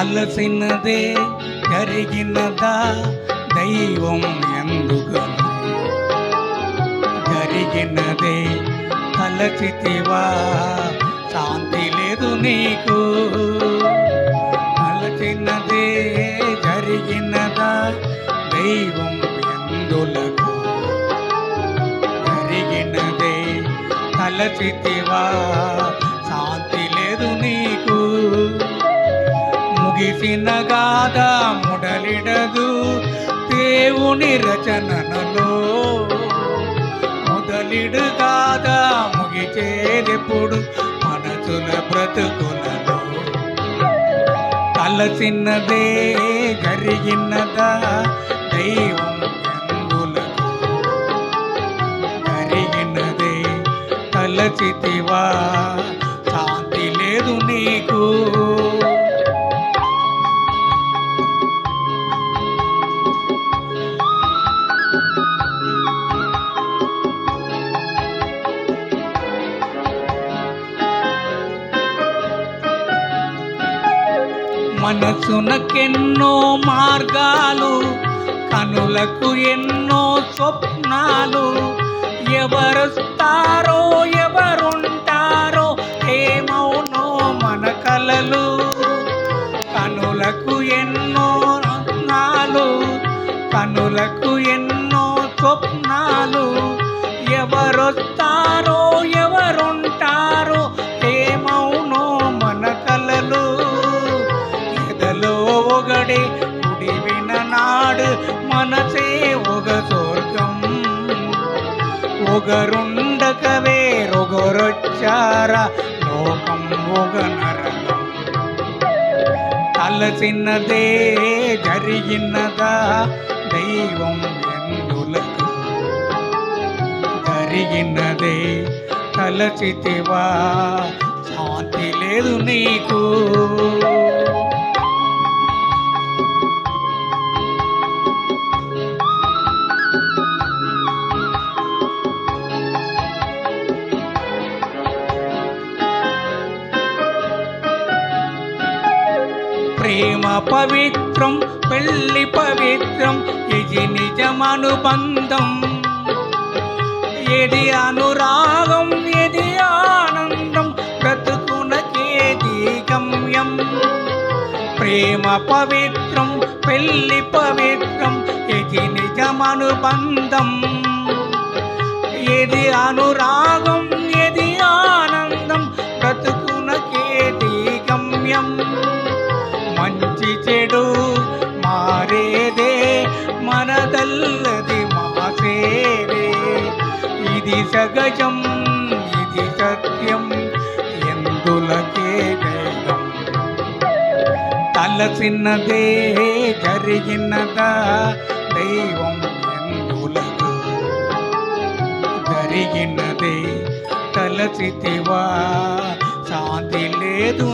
తలసినదే జరిగినదా దైవం ఎందుకను జరిగినదే తలచితివా శాంతి లేదు నీకు తలచినదే జరిగినదా దైవం ఎందులకు జరిగినదే తలచితివా శాంతి లేదు నీకు ముగిసిన గాథ ముడలిడదు దేవుని రచనలో మొదలిడు గాథ ముగిచేదెప్పుడు మనసుల బ్రతుకులలో తలసిన్నదే జరిగినదా దైవం ఎందులకు జరిగినదే తలచితివా శాంతి లేదు నీకు మనసునకెన్నో మార్గాలు కనులకు ఎన్నో స్వప్నాలు ఎవరొస్తారో ఎవరుంటారో ఏమవునో మన కలలు కనులకు ఎన్నో రత్నాలు కనులకు ఎన్నో స్వప్నాలు ఎవరొస్తారో ఎవరుంటారో ఏమవునో మన కలలు ఒకడే కుడివిన నాడు మనసే ఒక స్వర్గం ఒకరుండక వేరొకరొచ్చారా లోకం ఒక నరకం తలసిన్నదే జరిగినదా దైవం ఎందులకు జరిగినదే తలచితివా శాంతి లేదు నీకు ప్రేమ పవిత్రం పెళ్లి పవిత్రం ఇది నిజమనుబంధం ఇది అనురాగం ఇది ఆనందం బ్రతుకునకేది గమ్యం ప్రేమ పవిత్రం పెళ్లి పవిత్రం ఇది నిజమనుబంధం ఇది అనురాగం ఇది ఆనందం బ్రతుకునకేది గమ్యం మంచి చెడు మారేదే మనదల్లది మాసేరే ఇది సగజం ఇది సత్యం ఎందులకే జయం తలసిన్నదే జరిగినదా దైవం ఎందులకు జరిగినదే తలచితివా శాంతి లేదు